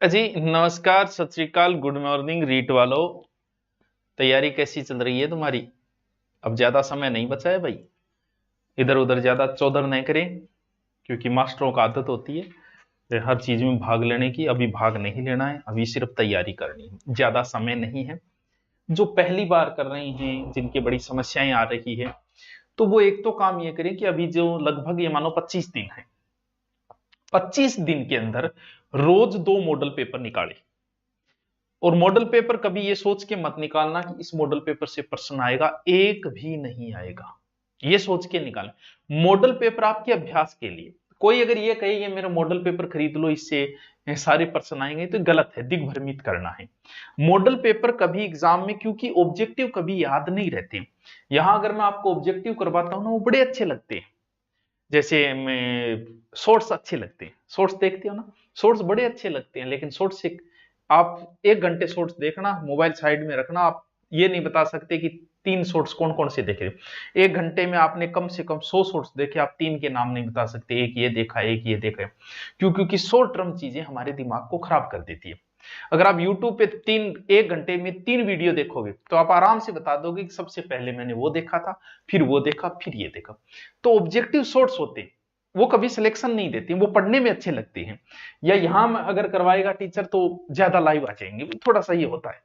जी नमस्कार, सत श्री अकाल, गुड मॉर्निंग रीट वालों। तैयारी कैसी चल रही है तुम्हारी? अब ज्यादा समय नहीं बचा है भाई। इधर उधर ज्यादा चौधर नहीं करें, क्योंकि मास्टरों का आदत होती है हर चीज में भाग लेने की। अभी भाग नहीं लेना है, अभी सिर्फ तैयारी करनी है, ज्यादा समय नहीं है। जो पहली बार कर रहे हैं, जिनकी बड़ी समस्याएं आ रही है, तो वो एक तो काम ये करें कि अभी जो लगभग ये मानो 25 दिन है, 25 दिन के अंदर रोज 2 मॉडल पेपर निकाले। और मॉडल पेपर कभी ये सोच के मत निकालना कि इस मॉडल पेपर से प्रश्न आएगा, एक भी नहीं आएगा। ये सोच के निकालें। मॉडल पेपर आपके अभ्यास के लिए। कोई अगर ये कहे ये मेरा मॉडल पेपर खरीद लो, इससे सारे प्रश्न आएंगे, तो गलत है, दिग्भ्रमित करना है। मॉडल पेपर कभी एग्जाम में, क्योंकि ऑब्जेक्टिव कभी याद नहीं रहते। यहां अगर मैं आपको ऑब्जेक्टिव करवाता हूं ना, वो बड़े अच्छे लगते हैं। जैसे मैं शॉर्ट्स अच्छे लगते हैं, शॉर्ट्स देखते हो ना, शॉर्ट्स बड़े अच्छे लगते हैं, लेकिन शॉर्ट्स से आप 1 घंटे शॉर्ट्स देखना, मोबाइल साइड में रखना, आप ये नहीं बता सकते कि 3 शॉर्ट्स कौन कौन से देखे। 1 घंटे में आपने कम से कम 100 शॉर्ट्स देखे, आप 3 के नाम नहीं बता सकते, एक ये देखा, एक ये देखा। क्यों? क्योंकि शॉर्ट टर्म चीजें हमारे दिमाग को खराब कर देती है। अगर आप YouTube पे 1 घंटे में 3 वीडियो देखोगे, तो आप आराम से बता दोगे कि सबसे पहले मैंने वो देखा था, फिर वो देखा, फिर ये देखा। तो ऑब्जेक्टिव शॉर्ट्स होते हैं, वो कभी सिलेक्शन नहीं देते, वो पढ़ने में अच्छे लगते हैं। या यहां अगर करवाएगा टीचर तो ज्यादा लाइव आ जाएंगे, थोड़ा सा ये होता है।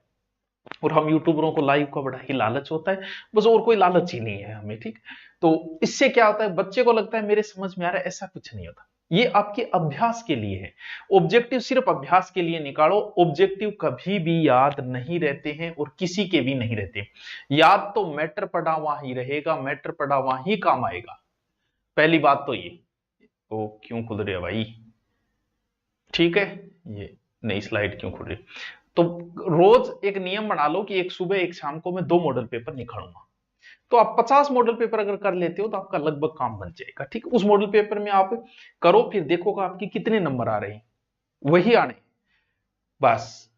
और हम यूट्यूबरों को लाइव का बड़ा ही लालच होता है, बस और कोई लालच ही नहीं है हमें, ठीक। तो इससे क्या होता है, बच्चे को लगता है मेरे समझ में आ रहा है, ऐसा कुछ नहीं होता। ये आपके अभ्यास के लिए है। ऑब्जेक्टिव सिर्फ अभ्यास के लिए निकालो। ऑब्जेक्टिव कभी भी याद नहीं रहते हैं, और किसी के भी नहीं रहते। याद तो मैटर पढ़ा वहां ही रहेगा, मैटर पढ़ा वहां ही काम आएगा। पहली बात तो ये। वो क्यों खुल रही है भाई? ठीक है, ये नई स्लाइड क्यों खुल रही है? तो रोज एक नियम बना लो कि एक सुबह एक शाम को मैं 2 मॉडल पेपर निकालूंगा। तो आप 50 मॉडल पेपर अगर कर लेते हो, तो आपका लगभग काम बन जाएगा, ठीक। उस मॉडल पेपर में आप करो, फिर देखोगा आपके कितने नंबर आ रहे हैं, वही आने, बस।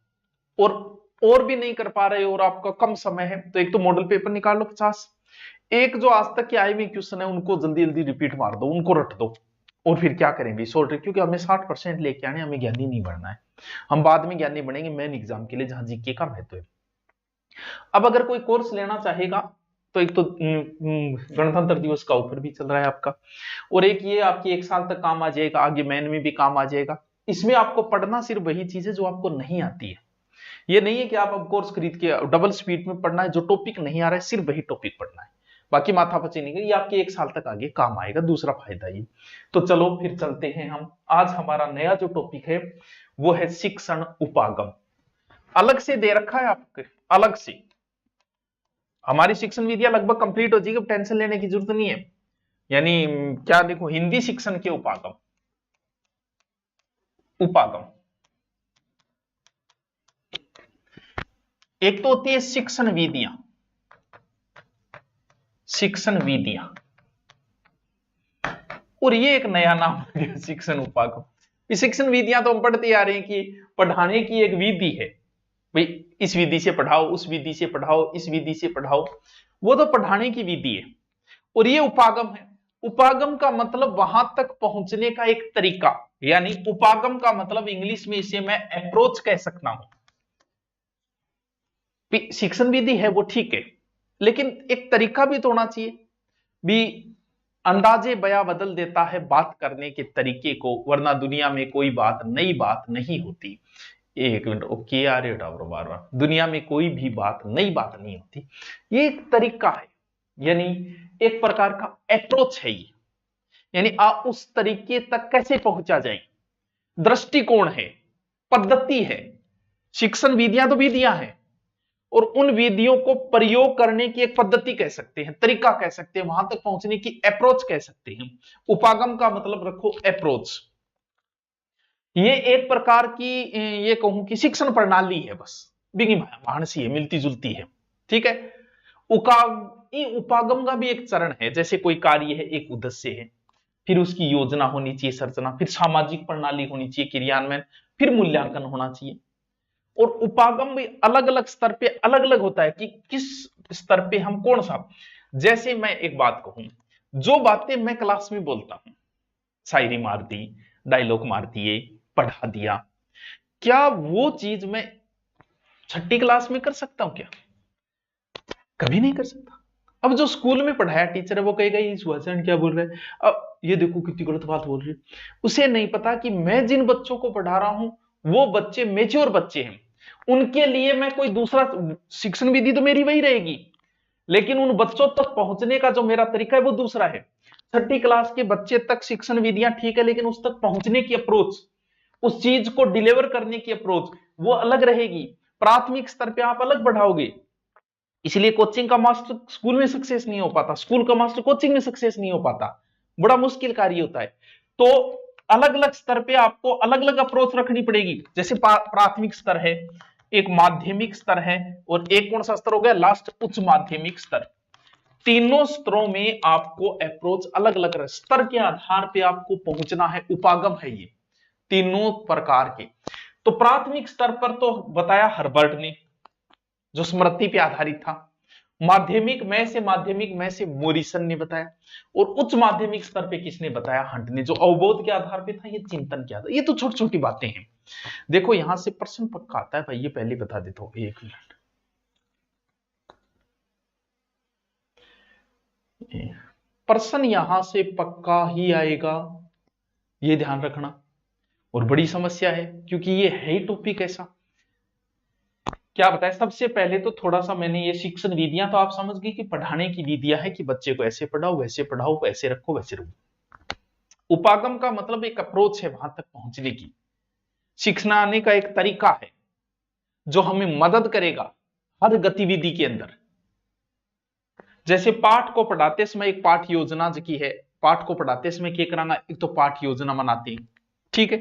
और भी नहीं कर पा रहे हो और आपका कम समय है, तो एक तो मॉडल पेपर निकाल लो 50। एक जो आज तक के आए हुए क्वेश्चन है, उनको जल्दी जल्दी रिपीट मार दो, उनको रट दो। और फिर क्या करेंगे, शॉर्ट ट्रिक, क्योंकि हमें 60% लेके आने, हमें ज्ञानी नहीं बनना है। हम बाद में ज्ञानी बनेंगे मेन एग्जाम के लिए, जहां जीके का महत्व है। अब अगर कोई कोर्स लेना चाहेगा, तो एक तो गणतंत्र दिवस का ऑफर भी चल रहा है आपका, और एक ये आपकी 1 साल तक काम आ जाएगा, आगे मैन में भी काम आ जाएगा। इसमें आपको पढ़ना सिर्फ वही चीज है जो आपको नहीं आती है। ये नहीं है कि आप अब कोर्स खरीद के डबल स्पीड में पढ़ना है, जो टॉपिक नहीं आ रहा है सिर्फ वही टॉपिक पढ़ना है, बाकी माथापच्ची नहीं है। ये आपके 1 साल तक आगे काम आएगा, दूसरा फायदा ये। तो चलो फिर चलते हैं हम। आज हमारा नया जो टॉपिक है, वो है शिक्षण उपागम। अलग से दे रखा है आपके, अलग से। हमारी शिक्षण विधियां लगभग कंप्लीट हो जाएगी, टेंशन लेने की जरूरत नहीं है। यानी क्या, देखो, हिंदी शिक्षण के उपागम। उपागम एक तो होती है शिक्षण विधियां, शिक्षण विधियां, और ये एक नया नाम आ गया, शिक्षण उपागम। शिक्षण विधियां तो हम पढ़ते आ रहे हैं कि पढ़ाने की एक विधि है भाई, इस विधि से पढ़ाओ, उस विधि से पढ़ाओ, इस विधि से पढ़ाओ, वो तो पढ़ाने की विधि है। और ये उपागम है। उपागम का मतलब वहां तक पहुंचने का एक तरीका, यानी उपागम का मतलब इंग्लिश में इसे मैं अप्रोच कह सकता हूं। शिक्षण विधि है वो ठीक है, लेकिन एक तरीका भी तो होना चाहिए भी। अंदाजे बया बदल देता है बात करने के तरीके को, वरना दुनिया में कोई बात नई बात नहीं होती। 1 मिनट, ओके आ रहे टावर बार बार, दुनिया में कोई भी बात नई बात नहीं होती। ये एक तरीका है, यानी एक प्रकार का अप्रोच है ये। यानी आप उस तरीके तक कैसे पहुंचा जाए, दृष्टिकोण है, पद्धति है। शिक्षण विधियां तो विधियां हैं, और उन विधियों को प्रयोग करने की एक पद्धति कह सकते हैं, तरीका कह सकते हैं, वहां तक पहुंचने की अप्रोच कह सकते हैं। उपागम का मतलब रखो अप्रोच। ये एक प्रकार की, ये कहूं कि शिक्षण प्रणाली है, बस बिगी भानसी है, मिलती जुलती है, ठीक है। उपागम का भी एक चरण है, जैसे कोई कार्य है, एक उद्देश्य है, फिर उसकी योजना होनी चाहिए, संरचना, फिर सामाजिक प्रणाली होनी चाहिए, क्रियान्वयन, फिर मूल्यांकन होना चाहिए। और उपागम भी अलग अलग स्तर पे अलग अलग होता है कि किस स्तर पे हम कौन सा। जैसे मैं एक बात कहूं, जो बातें मैं क्लास में बोलता हूं, शायरी मार दी, डायलॉग मार दिए, पढ़ा दिया, क्या वो चीज मैं छठी क्लास में कर सकता हूं क्या? कभी नहीं कर सकता। अब जो स्कूल में पढ़ाया टीचर है वो कहेगा ये सुभाषचंद्र क्या बोल रहा है, अब ये देखो कितनी गलत बात बोल रही है। उसे नहीं पता कि मैं जिन बच्चों को पढ़ा रहा हूं वो बच्चे मेच्योर बच्चे हैं, उनके लिए मैं कोई दूसरा शिक्षण विधि तो मेरी वही रहेगी, लेकिन उन बच्चों तक पहुंचने का जो मेरा तरीका है वो दूसरा है। छठी क्लास के बच्चे तक शिक्षण विधियां ठीक है, लेकिन उस तक पहुंचने की अप्रोच, उस चीज को डिलीवर करने की अप्रोच वो अलग रहेगी। प्राथमिक स्तर पे आप अलग बढ़ाओगे। इसलिए कोचिंग का मास्टर स्कूल में सक्सेस नहीं हो पाता, स्कूल का मास्टर कोचिंग में सक्सेस नहीं हो पाता, बड़ा मुश्किल कार्य होता है। तो अलग अलग स्तर पे आपको अलग अलग अप्रोच रखनी पड़ेगी। जैसे प्राथमिक स्तर है, एक माध्यमिक स्तर है, और एक कौन सा स्तर हो गया लास्ट, उच्च माध्यमिक स्तर। तीनों स्तरों में आपको अप्रोच अलग अलग है, स्तर के आधार पे आपको पहुंचना है, उपागम है ये तीनों प्रकार के। तो प्राथमिक स्तर पर तो बताया हर्बर्ट ने, जो स्मृति पे आधारित था। माध्यमिक में से मोरिसन ने बताया, और उच्च माध्यमिक स्तर पे किसने बताया, हंट ने, जो अवबोध के आधार पे था, ये चिंतन क्या था। ये तो छोटी छोटी बातें हैं। देखो यहां से प्रश्न पक्का आता है भाई, ये पहले बता देता हूं, एक मिनट। प्रश्न यहां से पक्का ही आएगा, ये ध्यान रखना। और बड़ी समस्या है, क्योंकि ये है ही टॉपिक ऐसा। क्या बताए, सबसे पहले तो थोड़ा सा मैंने ये शिक्षण विधियां तो आप समझ गए कि पढ़ाने की विधियां है कि बच्चे को ऐसे पढ़ाओ, वैसे पढ़ाओ, वैसे रखो, वैसे रखो। उपागम का मतलब एक अप्रोच है वहां तक पहुंचने की, सिखाने का एक तरीका है जो हमें मदद करेगा हर गतिविधि के अंदर। जैसे पाठ को पढ़ाते समय एक पाठ योजना की है, पाठ को पढ़ाते समय क्या कराना, एक तो पाठ योजना बनाते हैं, ठीक है।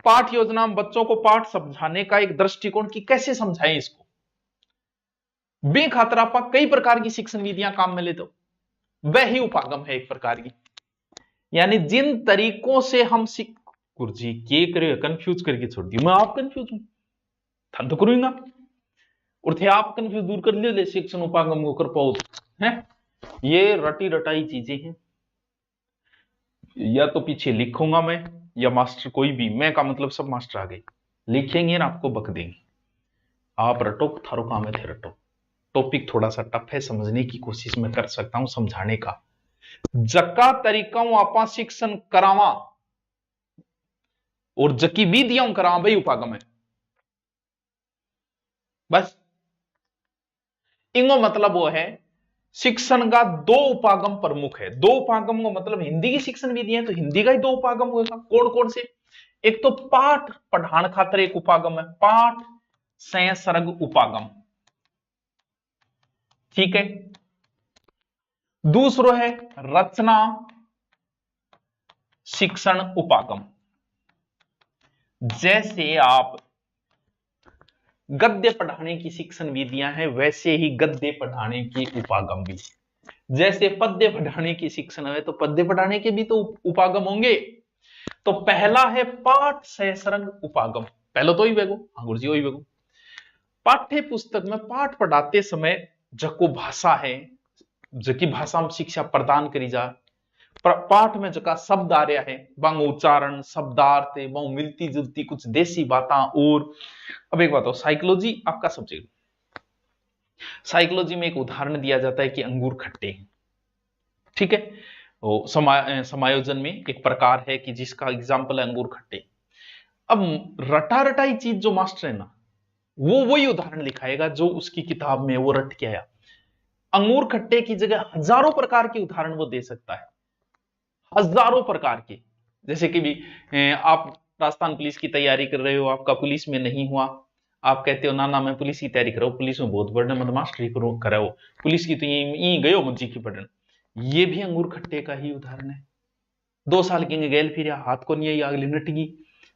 पाठ योजना में बच्चों को पाठ समझाने का एक दृष्टिकोण कि कैसे समझाएं इसको, बेखातर आप कई प्रकार की शिक्षण विधियां काम में ले दो, वह ही उपागम है एक प्रकार की। यानी जिन तरीकों से हम गुरुजी के करे कंफ्यूज करके छोड़ दिया, मैं आप कंफ्यूज हूं था तो करूंगा, और थे आप कंफ्यूज दूर कर ले शिक्षण उपागम को कर पाओ है। ये रटी रटाई चीजें हैं, या तो पीछे लिखूंगा मैं, या मास्टर कोई भी, मैं का मतलब सब मास्टर आ गए लिखेंगे ना, आपको बक देंगे, आप रटो, थारो काम है थे रटो। टॉपिक थोड़ा सा टफ है, समझने की कोशिश मैं कर सकता हूं, समझाने का जक्का तरीका आपा शिक्षण करावा, और जकी विधियां करावा भाई उपागम है। बस इंगो मतलब वो है, शिक्षण का दो उपागम प्रमुख है। दो उपागम को मतलब हिंदी की शिक्षण विधियां तो हिंदी का ही दो उपागम होगा। कौन कौन से, एक तो पाठ पढ़ान खातर एक उपागम है, पाठ संसर्ग उपागम, ठीक है। दूसरो है रचना शिक्षण उपागम। जैसे आप गद्य पढ़ाने की शिक्षण विधियां हैं, वैसे ही गद्य पढ़ाने की उपागम भी। जैसे पद्य पढ़ाने की शिक्षण है, तो पद्य पढ़ाने के भी तो उपागम होंगे। तो पहला है पाठ सहसरंग उपागम, पहले तो ही बेगो, हाँ गुरुजी वही बेगो। पाठ्य पुस्तक में पाठ पढ़ाते समय जको भाषा है, जकी भाषा में शिक्षा प्रदान करी जा, पाठ में जका शब्द आ रहा है, बांग उच्चारण शब्दार्थ वो मिलती जुलती कुछ देसी बातें। और अब एक बात हो, साइकोलॉजी आपका सब्जेक्ट, साइकोलॉजी में एक उदाहरण दिया जाता है कि अंगूर खट्टे हैं, ठीक है। वो समायोजन में एक प्रकार है कि जिसका एग्जाम्पल है अंगूर खट्टे। अब रटा रटाई चीज जो मास्टर है ना, वो वही उदाहरण लिखाएगा जो उसकी किताब में वो रट के आया। अंगूर खट्टे की जगह हजारों प्रकार के उदाहरण वो दे सकता है, हजारों प्रकार के। जैसे कि भी आप राजस्थान पुलिस की तैयारी कर रहे हो, आपका पुलिस में नहीं हुआ, आप कहते हो ना ना मैं पुलिस की तैयारी कर रहा हूं, पुलिस में बहुत बढ़ने मत मास्टरी करा हो, पुलिस की तो यही गयो मुझी की पढ़न। ये भी अंगूर खट्टे का ही उदाहरण है। 2 साल की गेल फिर हाथ को नहीं आई अगली नटगी,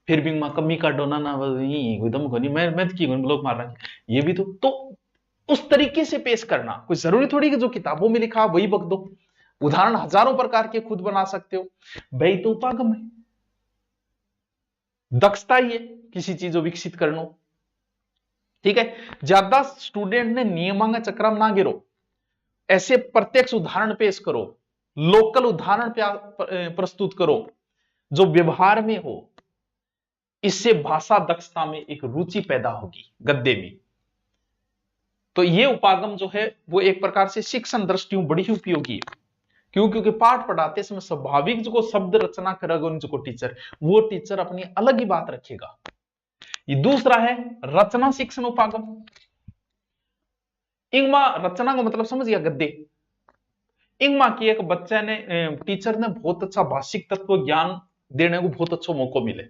फिर भी मां कमी का डोना ना एकदम को नहीं, मैं की लोग मार रहा, ये भी तो उस तरीके से पेश करना कोई जरूरी थोड़ी कि जो किताबों में लिखा वही बक दो। उदाहरण हजारों प्रकार के खुद बना सकते हो, भाई तो उपागम है, दक्षता ही है किसी चीज को विकसित करना, ठीक है। ज्यादा स्टूडेंट ने नियमांग चक्र में ना गिरो, ऐसे प्रत्यक्ष उदाहरण पेश करो, लोकल उदाहरण प्रस्तुत करो जो व्यवहार में हो, इससे भाषा दक्षता में एक रुचि पैदा होगी गद्य में। तो ये उपागम जो है वो एक प्रकार से शिक्षण दृष्टियों बड़ी ही उपयोगी है। क्यों? क्योंकि पाठ पढ़ाते समय स्वाभाविक जो शब्द रचना करेगा उनको टीचर, वो टीचर अपनी अलग ही बात रखेगा। ये दूसरा है रचना शिक्षण उपागम। इंगमा रचना का मतलब समझ गया, गद्य। इंगमा की एक बच्चे ने टीचर ने बहुत अच्छा भाषिक तत्व ज्ञान देने को बहुत अच्छा मौका मिले।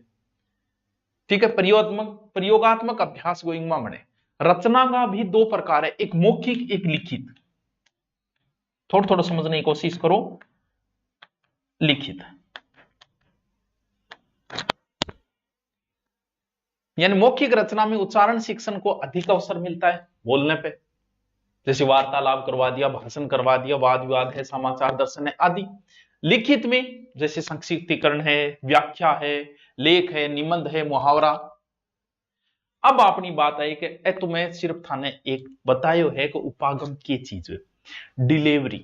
ठीक है, प्रयोगात्मक अभ्यास को इंगमा मने। रचना का भी दो प्रकार है, एक मौखिक एक लिखित। थोड़ा थोड़ा समझने की कोशिश करो। लिखित यानी मौखिक रचना में उच्चारण शिक्षण को अधिक अवसर मिलता है बोलने पे, जैसे वार्तालाप करवा दिया, भाषण करवा दिया, वाद विवाद है, समाचार दर्शन है आदि। लिखित में जैसे संक्षिप्तीकरण है, व्याख्या है, लेख है, निबंध है, मुहावरा। अब अपनी बात आई कि तुम्हें सिर्फ थाने एक बतायो है कि उपागम की चीज है, डिलीवरी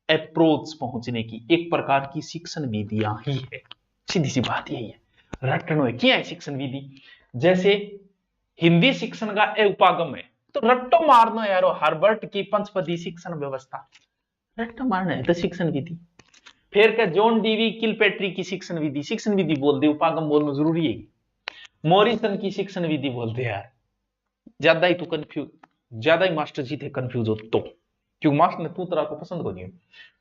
अप्रोच पहुंचने की एक प्रकार की शिक्षण विधियां ही है। सीधी सी बात यही है, रटनो है क्या है शिक्षण विधि। जैसे हिंदी शिक्षण का उपागम है, तो रट्टो मारनो यारो, हार्वर्ड की पंचपदी शिक्षण व्यवस्था, रट्टो मारना है तो शिक्षण विधि। फिर क्या जॉन डीवी किलपेट्री की शिक्षण विधि, शिक्षण विधि बोल दे, उपागम बोलना जरूरी है। मॉरिसन की शिक्षण विधि बोलते यार, ज्यादा ही तो कंफ्यूज, ज्यादा ही मास्टर जी थे कंफ्यूज हो तो, क्योंकि मास्टर ने तू तरह को पसंद को नहीं।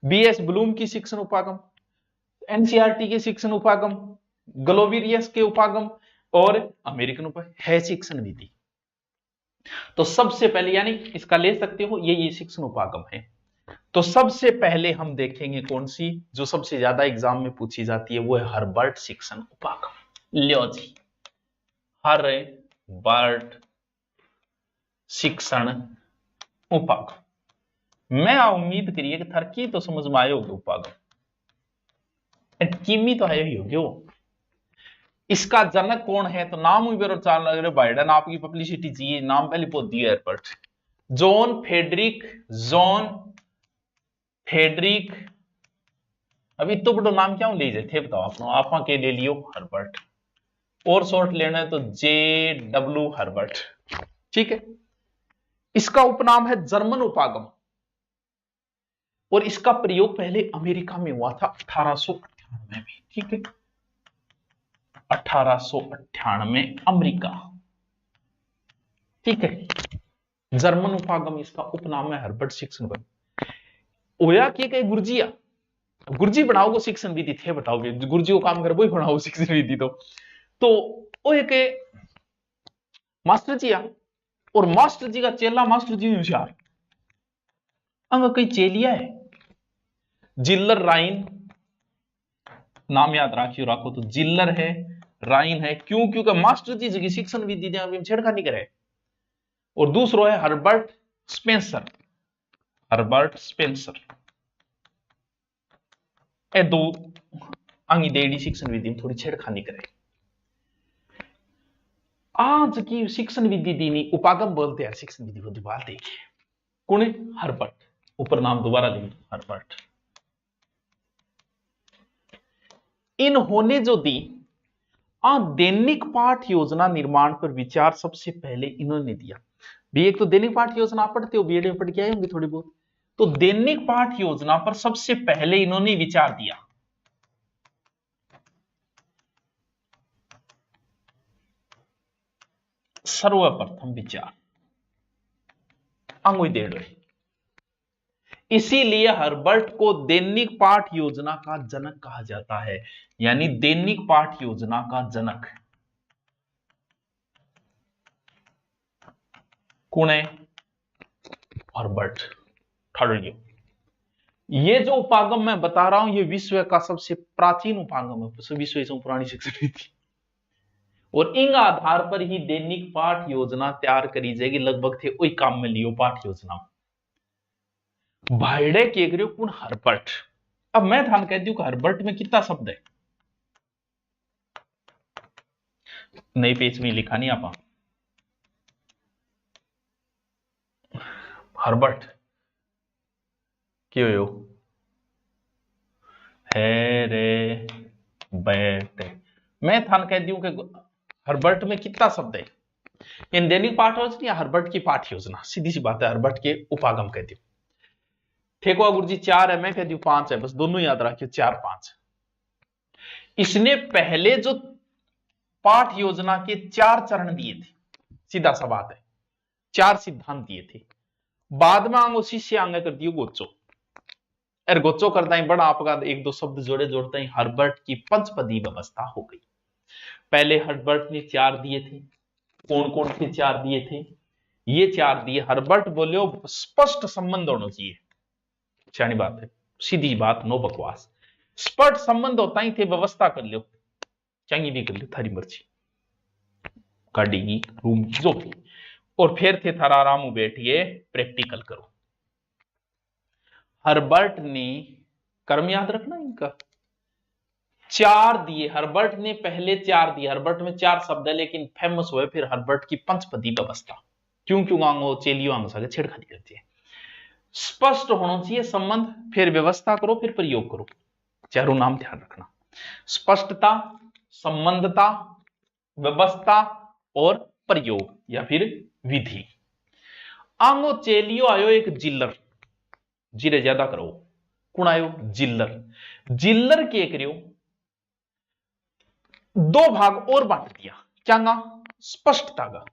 बीएस ब्लूम की शिक्षण उपागम, एनसीईआरटी के शिक्षण उपागम, ग्लोबिरियस के उपागम और अमेरिकन उपाय है शिक्षण विधि। तो सबसे पहले यानी इसका ले सकते हो, ये शिक्षण उपागम है। तो सबसे पहले हम देखेंगे कौन सी जो सबसे ज्यादा एग्जाम में पूछी जाती है, वो है हर्बर्ट शिक्षण उपागम। लो जी, हर्बर्ट शिक्षण उपागम। मैं उम्मीद करिए कि थर की तो समझ में आयो उपागम, किमी तो आयो ही होगी। इसका जनक कौन है? तो नाम ही बेरो चाल लग रहे बाइडन, आपकी पब्लिसिटी चाहिए, नाम पहले बहुत दिया एयरपर्ट। जॉन फेडरिक, अभी तो बड़ो नाम क्या ले जाए थे बताओ आप के ले लियो हर्बर्ट, और शॉर्ट लेना है तो JW हर्बर्ट। ठीक है, इसका उपनाम है जर्मन उपागम, और इसका प्रयोग पहले अमेरिका में हुआ था 1898 में। ठीक है, 1898 अमेरिका। ठीक है, जर्मन उपागम इसका उपनाम है हर्बर्ट शिक्षण विधि। ओया की कई गुर्जिया, गुर्जी बनाओगे शिक्षण विधि थे, बताओगे गुर्जी को काम कर वही बनाओ शिक्षण विधि। तो वो एक मास्टर जी आ, और मास्टर जी का चेला मास्टर जी होशियार, अंग कई चेलिया है, जिल्लर राइन, नाम याद रखियो रखो तो जिल्लर है, राइन है। क्यों? क्योंकि मास्टर जी की शिक्षण विधि छेड़खानी करे। और दूसरो है हर्बर्ट स्पेंसर, हर्बर्ट स्पेंसर, ए दो अंगी देडी शिक्षण विधि में थोड़ी छेड़खानी करे। आज की शिक्षण विधि दीनी उपागम बोलते हैं, शिक्षण विधि को दोबारा देखिए कौन है? हर्बर्ट, ऊपर नाम दोबारा लिख दो हर्बर्ट। इन्होंने जो दी दैनिक पाठ योजना निर्माण पर विचार सबसे पहले इन्होंने दिया। भी एक तो दैनिक पाठ योजना आप पढ़ते हो, बीएड में पढ़ के आए होंगे थोड़ी बहुत, तो दैनिक पाठ योजना पर सबसे पहले इन्होंने विचार दिया। सर्वप्रथम विचार अंगुई दे रहे, इसीलिए हर्बर्ट को दैनिक पाठ योजना का जनक कहा जाता है। यानी दैनिक पाठ योजना का जनक कौन है? हर्बर्ट। थर्ड, ये जो उपागम मैं बता रहा हूं, ये विश्व का सबसे प्राचीन उपागम है, विश्व से पुरानी शिक्षण विधि, और इन आधार पर ही दैनिक पाठ योजना तैयार करी जाएगी। लगभग थे वही काम में लियो पाठ योजना भाईडे के कौन? हर्बर्ट। अब मैं थान कहती हूं कि हर्बर्ट में कितना शब्द है, नई पेज में लिखा नहीं आप। हर्बर्ट क्यों है रे बैठे, मैं थान कहती हूं कि हर्बर्ट में कितना शब्द है? इन दैनिक पाठ योजना या हर्बर्ट की पाठ योजना, सीधी सी बात है, हर्बर्ट के उपागम कह दियो। ठेकुआ गुरु जी 4 है, मैं कह दियो 5 है, बस दोनों याद रखियो 4 5। इसने पहले जो पाठ योजना के 4 चरण दिए थे, सीधा सा बात है, 4 सिद्धांत दिए थे। बाद में आंगो शिष्य आंगे कर दियो गोचो, और गोचो करता ही बड़ा आपका 1 2 शब्द जोड़े जोड़ता ही हर्बर्ट की पंचपदी व्यवस्था हो गई। पहले हर्बर्ट ने 4 दिए थे, कौन कौन से 4 दिए थे? ये 4 दिए। हर्बर्ट बोलियो स्पष्ट संबंध होना चाहिए, सियानी बात है, सीधी बात, नो बकवास। स्पष्ट संबंध होता ही थे, व्यवस्था कर लो, चंगी भी कर लो, थारी मर्जी, गाड़ी की, रूम जो भी। और फिर थे थारा आराम बैठिए प्रैक्टिकल करो। हर्बर्ट ने, कर्म याद रखना इनका, 4 दिए। हर्बर्ट ने पहले 4 दिए। हर्बर्ट में 4 शब्द है, लेकिन फेमस हुए फिर हर्बर्ट की पंचपदी व्यवस्था। क्यों क्यों आंगो चेलियो आंगो सागे छेड़खानी करती है। स्पष्ट होना चाहिए संबंध, फिर व्यवस्था करो, फिर प्रयोग करो, चारों नाम ध्यान रखना, स्पष्टता, संबंधता, व्यवस्था और प्रयोग या फिर विधि। आंगो चेलियो आयो एक जिल्लर, जीरे ज्यादा करो, कौन आयो? जिल्लर। जिल्लर के करियो 2 भाग और बांट दिया, क्या गा? स्पष्टता का।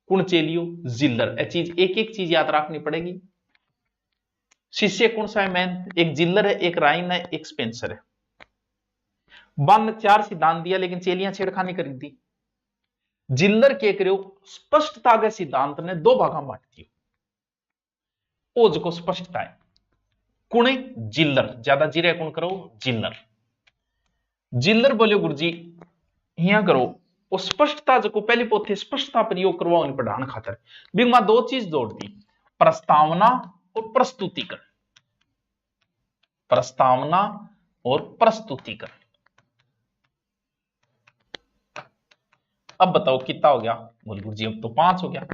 कौन चेलियो? जिल्लर। ए चीज, एक एक चीज याद रखनी पड़ेगी। शिष्य कौन सा है? मैन। एक जिल्लर है, एक राइन है, एक स्पेंसर है। बंद 4 सिद्धांत दिया, लेकिन चेलियां छेड़खानी कर दी। जिल्लर के करो स्पष्टता के सिद्धांत ने 2 भागा बांट दियो, ओज को स्पष्टता है। कुण? जिल्लर। ज्यादा जीरे कौन करो? जिल्लर। जिल्लर बोलियो गुरुजी यहां करो, वो स्पष्टता जो पहली पोथे स्पष्टता प्रयोग करवाओ इन पढ़ाने खातर। बिगमा 2 चीज जोड़ दी, प्रस्तावना और प्रस्तुतिकरण। प्रस्तावना और प्रस्तुतिकरण। अब बताओ कितना हो गया? बोल गुरुजी अब तो 5 हो गया।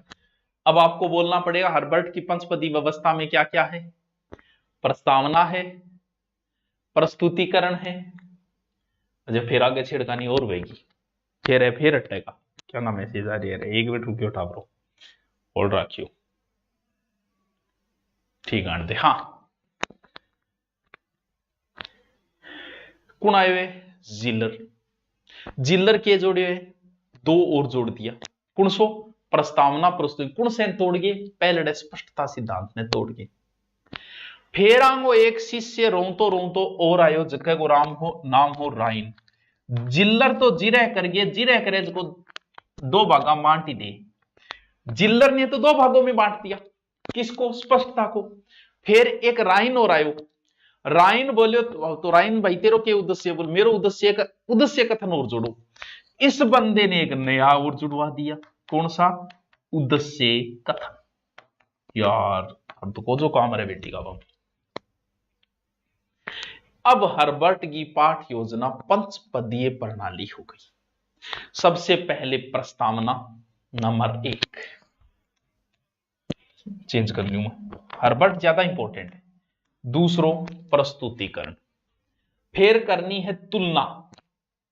अब आपको बोलना पड़ेगा हर्बर्ट की पंचपदी व्यवस्था में क्या क्या है? प्रस्तावना है, प्रस्तुतिकरण है, अच्छा फिर आगे छेड़खानी और होगी, फिर हटेगा। क्या नाम मैसेज आ रही है? 1 मिनट रुकियो, उठा ब्रो, होल्ड रखियो, ठीक आंटे। हाँ, कौन आए हुए? जिल्लर। जिल्लर के जोड़े हुए 2 और जोड़ दिया, कौन सो? प्रस्तावना प्रस्तुति। कौन से तोड़ गए? पहले स्पष्टता सिद्धांत ने तोड़ गए। फिर आंगो एक शिष्य रोंतो और आयो, जगह को राम हो, नाम हो राइन। जिल्लर तो जिरह कर गए, जिरह करे को 2 भागा बांट ही दे। जिल्लर ने तो 2 भागों में बांट दिया, किसको? स्पष्टता को। फिर एक राइन और आयो, राइन बोलियो तो राइन भाई तेरो के उद्देश्य बोल, मेरो उद्देश्य कथन और जोड़ो। इस बंदे ने एक नया और जुड़वा दिया, कौन सा? उद्देश्य कथन। यार हम तो को जो काम है बेटी का बाबू। अब हर्बर्ट की पाठ योजना पंचपदीय प्रणाली हो गई। सबसे पहले प्रस्तावना नंबर 1 चेंज कर लूं मैं, हर्बर्ट ज्यादा इंपॉर्टेंट है। दूसरो प्रस्तुतिकरण, फिर करनी है तुलना,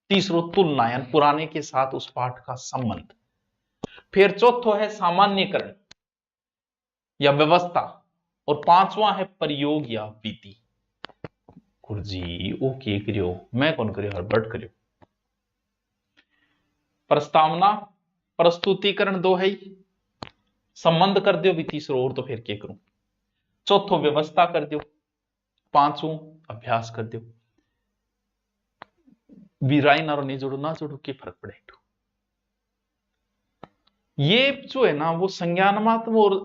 तीसरो तुलना यानी पुराने के साथ उस पाठ का संबंध, फिर चौथो है सामान्यकरण या व्यवस्था, और 5वां है प्रयोग या विधि। गुरुजी ओके करियो, मैं कौन करियो? हर्बर्ट करियो। प्रस्तावना प्रस्तुतिकरण 2 है, संबंध कर दियो भी तीसरो, और तो फिर क्या करूं? चौथो व्यवस्था कर दियो, 5वां अभ्यास कर दियो। वीराइन और नहीं जोड़ो ना जोड़ो के फर्क पड़े। ये जो है ना वो संज्ञानात्मक और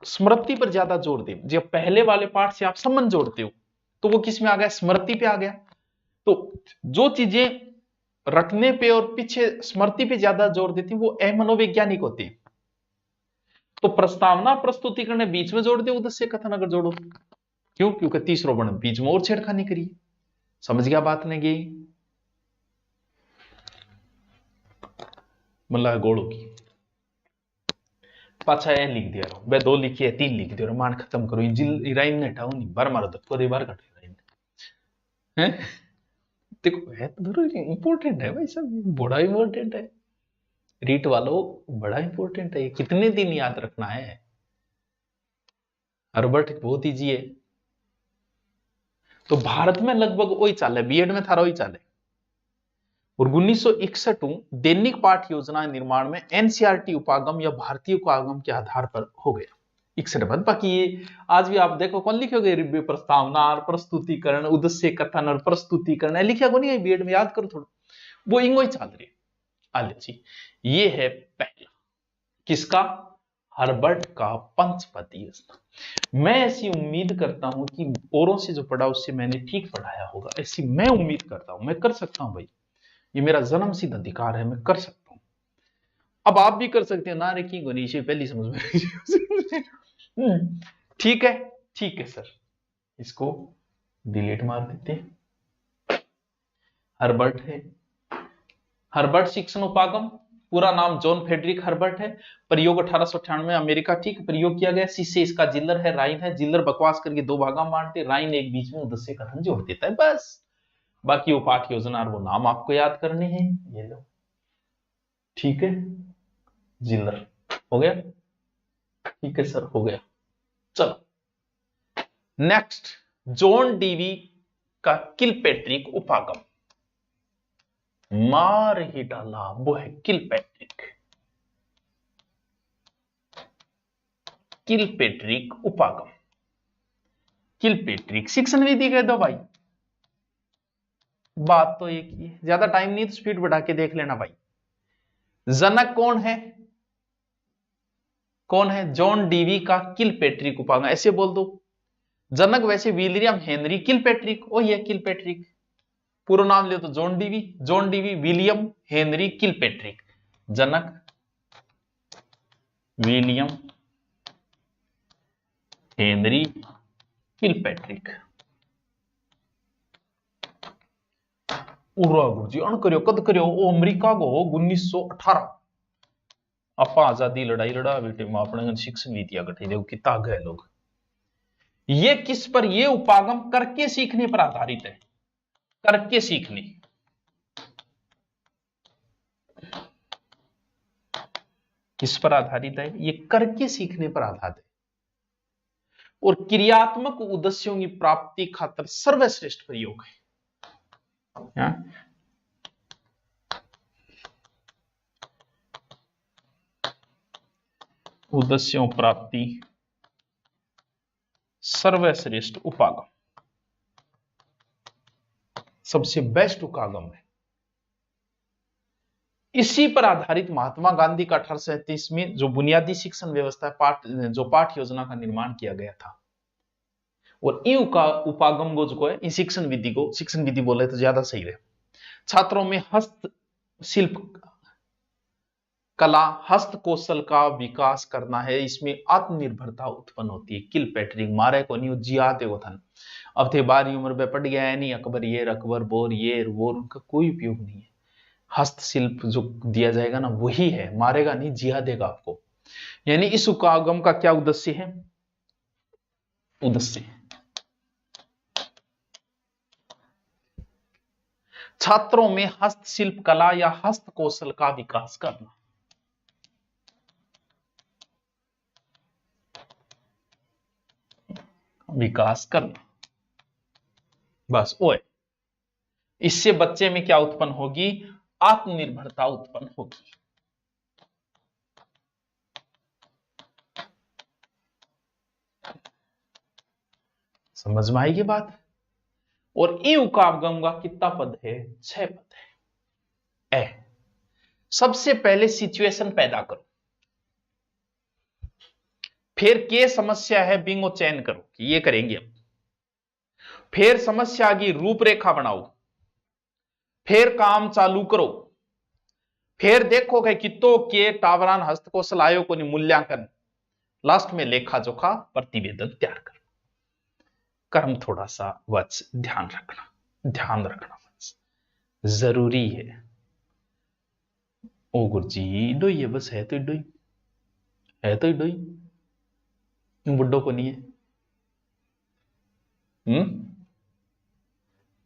स्मृति पर ज्यादा जोर दे। जब पहले वाले पाठ से आप संबंध जोड़ते हो तो वो किस में आ गया? स्मृति पे आ गया। तो जो चीजें रटने पे और पीछे स्मृति पे ज्यादा जोर देती वो अमनोवैज्ञानिक होती है। तो प्रस्तावना प्रस्तुतिकरण बीच में जोड़ दे, उद्देश्य कथन अगर जोड़ो, क्यों? क्योंकि तीसरो बन बीच में और छेड़खानी करिए। समझ गया बात ने? गई मल्ला गोड़ो की पाछा ए लिख दिया, बे 2 लिखी है 3 लिख दिया, मान खत्म करो। इराइन ने हटाओ नहीं, बार मारो धक्को दे, बार काटो इराइन है। देखो है तो इंपॉर्टेंट है भाई, सब बड़ा इंपॉर्टेंट है। रीट वालों बड़ा इंपॉर्टेंट है, कितने दिन याद रखना है। हर्बर्ट बहुत इजी है। तो भारत में लगभग वही चाल है, बीएड में थारा वही चाल है। और 1961 दैनिक पाठ योजना निर्माण में एनसीईआरटी उपागम या भारतीय उपागम के आधार पर हो गया 61 बाद। बाकी ये आज भी आप देखो कौन लिखोगे, रिव्यू प्रस्तावना और प्रस्तुतिकरण, उद्देश्य कथन और प्रस्तुतिकरण है, लिखा को नहीं है बीएड में, याद करो थोड़ा, वो इंगो ही चल रही है। आले जी, ये है पहला किसका, हर्बर्ट का पंचपदी योजना। मैं ऐसी उम्मीद करता हूं कि औरों से जो पढ़ा उससे मैंने ठीक पढ़ाया होगा, ऐसी मैं उम्मीद करता हूं। मैं कर सकता हूं भाई, ये मेरा जन्मसिद्ध अधिकार है, मैं कर सकता हूं। अब आप भी कर सकते हैं ना, रे की गणेश पहली समझ में ठीक है, ठीक है सर, इसको डिलीट मार देते हैं। हर्बर्ट है, हर्बर्ट शिक्षण उपागम, पूरा नाम जॉन फ्रेडरिक हर्बर्ट है। प्रयोग 1898 अमेरिका, ठीक, प्रयोग किया गया। शिष्य इसका जिलर है, राइन है। जिलर बकवास करके दो भागा मारते, राइन एक बीच में उद्देश्य कथन जोड़ देता है, बस। बाकी वो पाठ योजना और वो नाम आपको याद करने हैं, ये लो, ठीक है। जिलर हो गया, ठीक है सर, हो गया। चलो नेक्स्ट, जॉन डीवी का किलपेट्रिक उपागम, मार ही डाला, वो है किलपेट्रिक। किलपेट्रिक उपागम, किलपेट्रिक शिक्षण विधि कह दो भाई, बात तो एक ही है, ज्यादा टाइम नहीं तो स्पीड बढ़ा के देख लेना भाई। जनक कौन है, कौन है, जॉन डीवी का किलपेट्रिक उपागम, ऐसे बोल दो। जनक वैसे विलियम हेनरी किलपेट्रिक, वही है किलपेट्रिक। पूरा नाम ले तो John Dewey, John Dewey William Henry Kilpatrick. जनक विलियम हेनरी किलपेट्रिक। गुरुजी अण करियो कद करियो, वो अमेरिका को 1918 आपा आजादी लड़ाई लड़ा बेटे में अपने शिक्षण नीतियां गठी, देखो कितना आगे है लोग। ये किस पर, ये उपागम करके सीखने पर आधारित है, करके सीखने, किस पर आधारित है, ये करके सीखने पर आधारित है। और क्रियात्मक उद्देश्यों की प्राप्ति खातर सर्वश्रेष्ठ प्रयोग है। उद्देश्यों प्राप्ति सर्वश्रेष्ठ उपागम, सबसे बेस्ट उपागम है। इसी पर आधारित महात्मा गांधी का 1837 में जो बुनियादी शिक्षण व्यवस्था जो पाठ योजना का निर्माण किया गया था, और इन उपागम को जो है, इन शिक्षण विधि को, शिक्षण विधि बोले तो ज्यादा सही है, छात्रों में हस्तशिल्प कला, हस्त कौशल का विकास करना है, इसमें आत्मनिर्भरता उत्पन्न होती है। किलपेट्रिक मारे को नहीं, जियाते को थन, अब थे 12 उम्र में पढ़ गया है नहीं, अकबर ये अकबर बोर ये वो, उनका कोई उपयोग नहीं है। हस्तशिल्प जो दिया जाएगा ना वही है, मारेगा नहीं, जिया देगा आपको। यानी इस उपागम का क्या उद्देश्य है, उद्देश्य छात्रों में हस्तशिल्प कला या हस्त कौशल का विकास करना। विकास करना, बस वो है। इससे बच्चे में क्या उत्पन्न होगी, आत्मनिर्भरता उत्पन्न होगी। समझ में आएगी बात। और ई उपागम का कितना पद है, 6 पद है। सबसे पहले सिचुएशन पैदा करो, फिर के समस्या है बिंगो चयन करो कि ये करेंगे अब, फिर समस्या की रूपरेखा बनाओ, फिर काम चालू करो, फिर देखो कि कितो के टावरान हस्तकौशल आयोग को मूल्यांकन, लास्ट में लेखा जोखा प्रतिवेदन तैयार कर। कर्म थोड़ा सा वच ध्यान रखना, ध्यान रखना वच जरूरी है। ओ गुरुजी इडो ही है, बस है तो इडो ही है, तो इडो ही, बुड्ढो को नहीं है।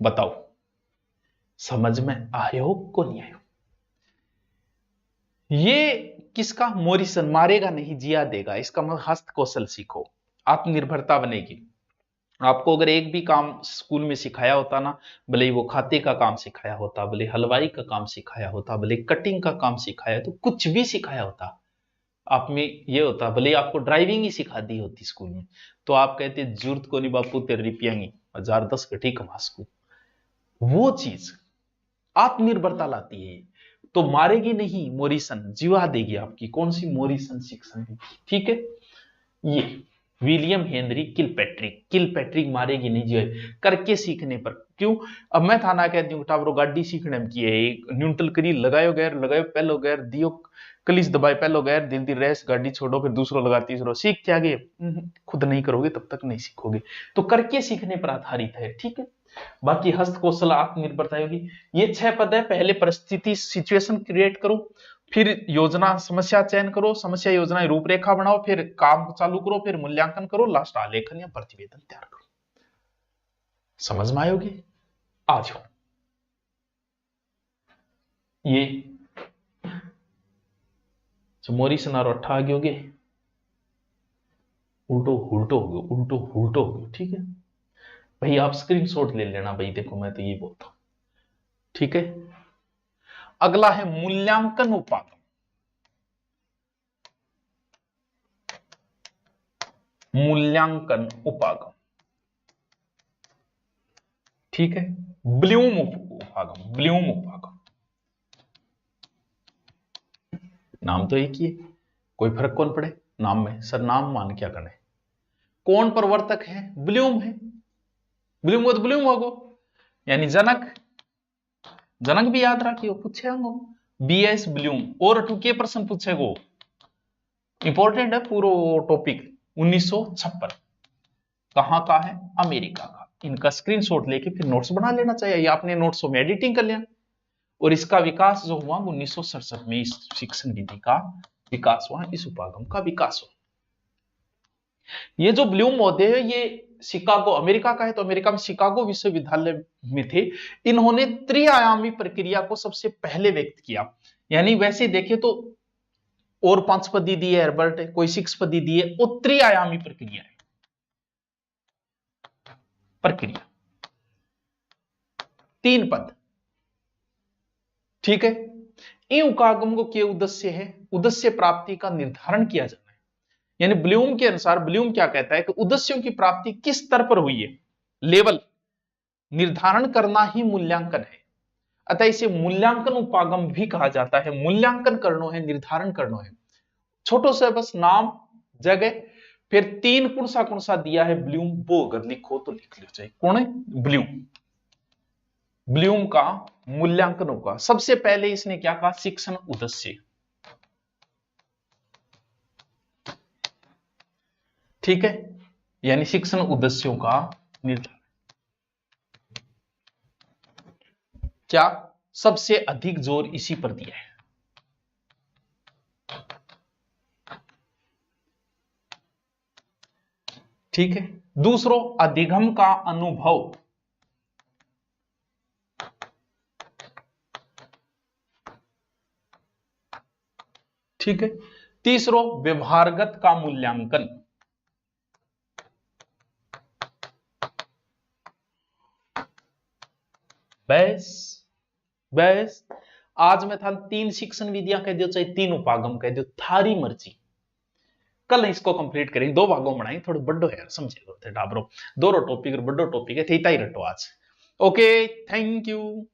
बताओ समझ में आयो को नहीं आयो। ये किसका? मोरिसन। मारेगा नहीं, जिया देगा। इसका मतलब हस्त कौशल सीखो, आत्मनिर्भरता बनेगी। आपको अगर एक भी काम स्कूल में सिखाया होता ना, भले ही वो खाते का काम सिखाया होता, भले हलवाई का काम सिखाया होता, भले कटिंग का काम सिखाया, तो कुछ भी सिखाया होता, आप में ये होता, भले ही आपको ड्राइविंग ही सिखा दी होती स्कूल में, तो आप कहते जरूरत को नहीं बापू तेरी पियांगी 1010 घटी कमा सकू। वो चीज आत्मनिर्भरता लाती है। तो मारेगी नहीं मोरिसन, जीवा देगी आपकी। कौन सी? मोरिसन शिक्षण। ठीक है। ये विलियम हेनरी किलपैट्रिक मारेगी नहीं जो करके सीखने पर। क्यों? अब मैं थाना कहती हूँ टावरो गाड़ी सीखने में की है, न्यूट्रल करी, लगायो गैर, लगायो पहलो गैर, दियो कलिस दबाए पहलो गैर, दिल दी रेस, गाड़ी छोड़ो, फिर दूसरो लगा, तीसरो, सीख क्या गए? खुद नहीं करोगे तब तक नहीं सीखोगे। तो करके सीखने पर आधारित है। ठीक है। बाकी हस्त कौशल आत्मनिर्भरता होगी। ये 6 पद है। पहले परिस्थिति सिचुएशन क्रिएट करो, फिर योजना समस्या चयन करो, समस्या योजना रूपरेखा बनाओ, फिर काम चालू करो, फिर मूल्यांकन करो, लास्ट आलेखन या प्रतिवेदन तैयार करो। समझ में आयोगे? आ जाओ। ये मोरी सनारो अट्ठा आगे होगे, उल्टो उल्टो हो गयो, उल्टो उल्टो हो गयो। ठीक है भाई, आप स्क्रीनशॉट ले लेना भाई। देखो मैं तो ये बोलता हूं। ठीक है। अगला है मूल्यांकन उपागम। मूल्यांकन उपागम। ठीक है। ब्लूम उपागम, ब्लूम उपागम। नाम तो एक ही है, कोई फर्क कौन पड़े नाम में? सर नाम मान क्या करने? कौन प्रवर्तक है? ब्लूम है। ब्लूम हो तो ब्लूम होगो, यानी जनक। जनक भी याद रखियो, पूछेंगो बीएस ब्लूम। और अटू के प्रश्न पूछेगो, इंपॉर्टेंट है पूरा टॉपिक। 1956 कहां का है? अमेरिका का। इनका स्क्रीनशॉट लेके फिर नोट्स बना लेना चाहिए, या अपने नोट्सों में एडिटिंग कर लेना। और इसका विकास जो हुआ 1967 में, इस शिक्षण विधि का विकास हुआ, इस उपागम का विकास हुआ। ये जो ब्लूम होते हैं, ये शिकागो, अमेरिका का है, तो अमेरिका में शिकागो विश्वविद्यालय में थे। इन्होंने त्रिआयामी प्रक्रिया को सबसे पहले व्यक्त किया। यानी वैसे देखे तो और 5 पदी दी है हर्बर्ट, कोई 6 पदी दी है, वो त्रिआयामी प्रक्रिया है। प्रक्रिया 3 पद। ठीक है। इन उपागम को क्या उद्देश्य है? उद्देश्य प्राप्ति का निर्धारण किया जाना है। यानी ब्लूम के अनुसार, ब्लूम क्या कहता है कि उद्देश्यों की प्राप्ति किस स्तर पर हुई है, लेवल निर्धारण करना ही मूल्यांकन है। अतः इसे मूल्यांकन उपागम भी कहा जाता है। मूल्यांकन करना है, निर्धारण करना है। छोटो से बस नाम, जगह, फिर 3 कौन सा दिया है ब्लूम, वो अगर लिखो तो लिख लो चाहिए। कौन है? ब्लूम। ब्लूम का मूल्यांकन होगा। सबसे पहले इसने क्या कहा? शिक्षण उद्देश्य। ठीक है। यानी शिक्षण उद्देश्यों का निर्धारण। क्या सबसे अधिक जोर इसी पर दिया है। ठीक है। दूसरो अधिगम का अनुभव। ठीक है। तीसरो व्यवहारगत का मूल्यांकन। बस बस आज मैं था 3 शिक्षण विधियां कह दो, चाहे 3 उपागम कह दो, थारी मर्जी। कल इसको कंप्लीट करेंगे, 2 भागों में बनाएंगे। थोड़ा बड़ो है यार, समझे डाबरो। दो टॉपिक, बड़ो टॉपिक है, थी ही रटो आज। Okay, thank you.